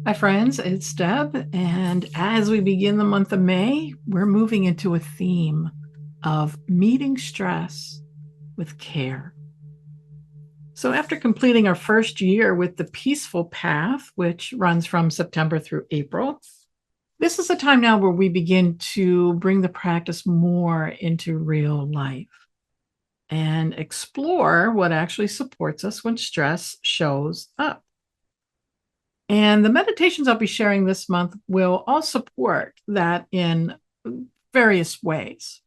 Hi, friends, it's Deb. And as we begin the month of May, we're moving into a theme of meeting stress with care. So, after completing our first year with the Peaceful Path, which runs from September through April, this is a time now where we begin to bring the practice more into real life and explore what actually supports us when stress shows up. And the meditations I'll be sharing this month will all support that in various ways.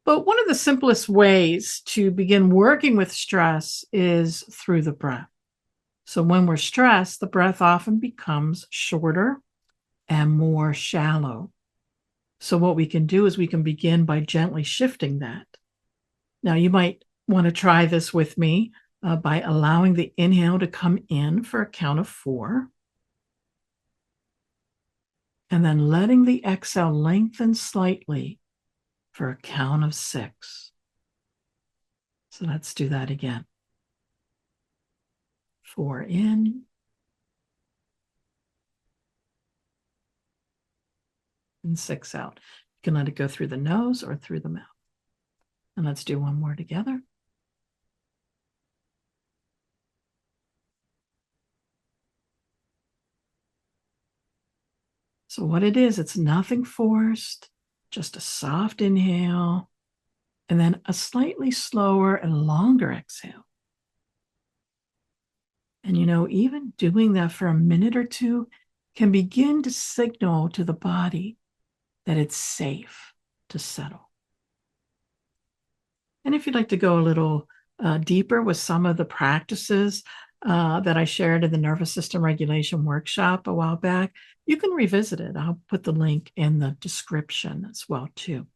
But one of the simplest ways to begin working with stress is through the breath. So when we're stressed, the breath often becomes shorter and more shallow. So what we can do is we can begin by gently shifting that. Now, you might want to try this with me by allowing the inhale to come in for a count of 4. And then letting the exhale lengthen slightly for a count of 6. So let's do that again. 4 in and 6 out. You can let it go through the nose or through the mouth. And let's do one more together. So what it is, it's nothing forced, just a soft inhale, and then a slightly slower and longer exhale. And even doing that for a minute or two can begin to signal to the body that it's safe to settle. And if you'd like to go a little deeper with some of the practices that I shared in the nervous system regulation workshop a while back, you can revisit it. I'll put the link in the description as well, too.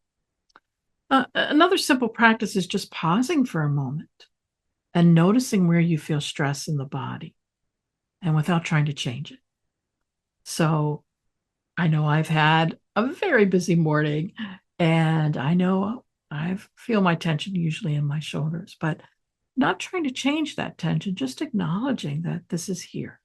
Another simple practice is just pausing for a moment and noticing where you feel stress in the body and without trying to change it. So I know I've had a very busy morning, and I know I feel my tension usually in my shoulders, but not trying to change that tension, just acknowledging that this is here.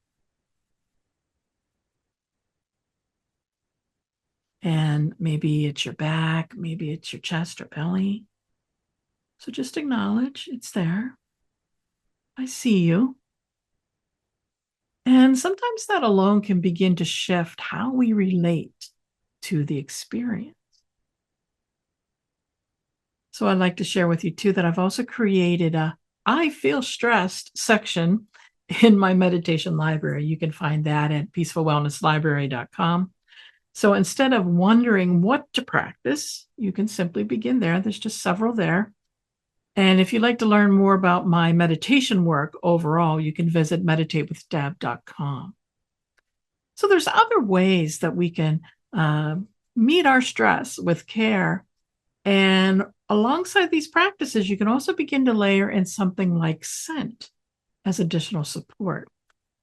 And maybe it's your back, maybe it's your chest or belly. So just acknowledge it's there. I see you. And sometimes that alone can begin to shift how we relate to the experience. So I'd like to share with you too that I've also created a I feel stressed section in my meditation library. You can find that at peacefulwellnesslibrary.com. So instead of wondering what to practice, you can simply begin there. There's just several there. And if you'd like to learn more about my meditation work overall, you can visit meditatewithdeb.com. So there's other ways that we can meet our stress with care. And alongside these practices, you can also begin to layer in something like scent as additional support.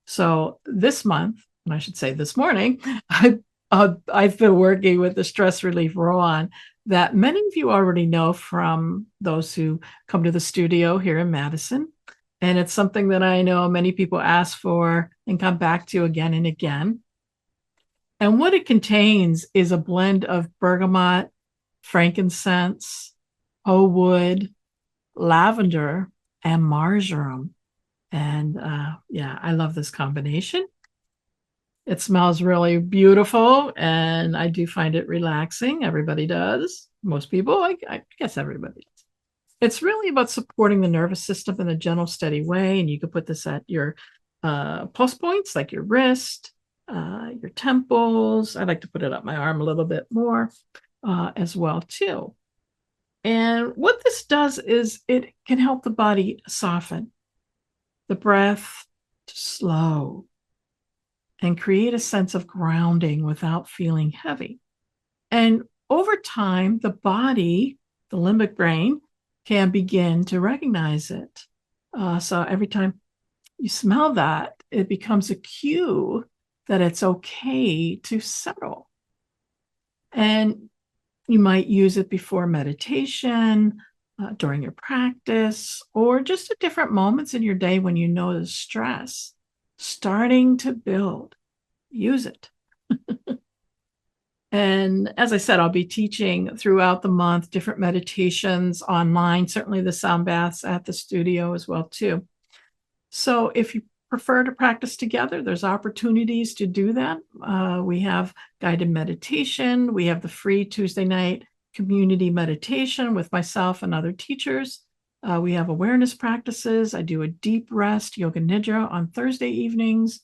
So this month, and I should say this morning, I've been working with the stress relief roll-on that many of you already know from those who come to the studio here in Madison. And it's something that I know many people ask for and come back to again and again. And what it contains is a blend of bergamot, frankincense, oud wood, lavender, and marjoram. And yeah, I love this combination. It smells really beautiful, and I do find it relaxing. Everybody does. Most people, I guess everybody does. It's really about supporting the nervous system in a gentle, steady way. And you can put this at your pulse points, like your wrist, your temples. I like to put it up my arm a little bit more as well, too. And what this does is it can help the body soften, the breath to slow, and create a sense of grounding without feeling heavy. And over time, the body, the limbic brain, can begin to recognize it. So every time you smell that, it becomes a cue that it's okay to settle. And you might use it before meditation, during your practice, or just at different moments in your day when you notice stress starting to build. use it. And as I said, I'll be teaching throughout the month different meditations online, certainly the sound baths at the studio as well too. So if you prefer to practice together, there's opportunities to do that. We have guided meditation. We have the free Tuesday night community meditation with myself and other teachers. We have awareness practices. I do a deep rest yoga nidra on Thursday evenings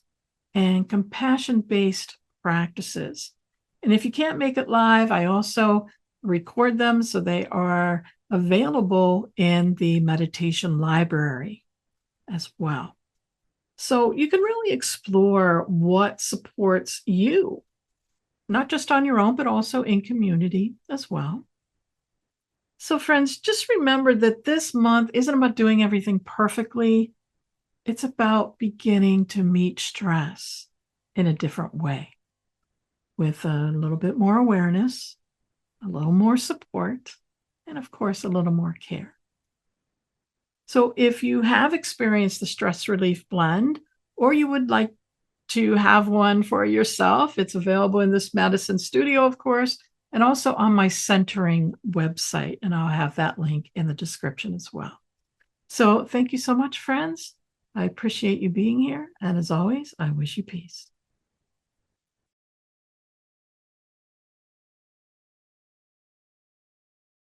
and compassion-based practices. And if you can't make it live, I also record them so they are available in the meditation library as well. So you can really explore what supports you, not just on your own, but also in community as well. So friends, just remember that this month isn't about doing everything perfectly. It's about beginning to meet stress in a different way with a little bit more awareness, a little more support, and of course, a little more care. So if you have experienced the stress relief blend, or you would like to have one for yourself, it's available in this Madison studio, of course, and also on my centering website. And I'll have that link in the description as well. So thank you so much, friends. I appreciate you being here. And as always, I wish you peace.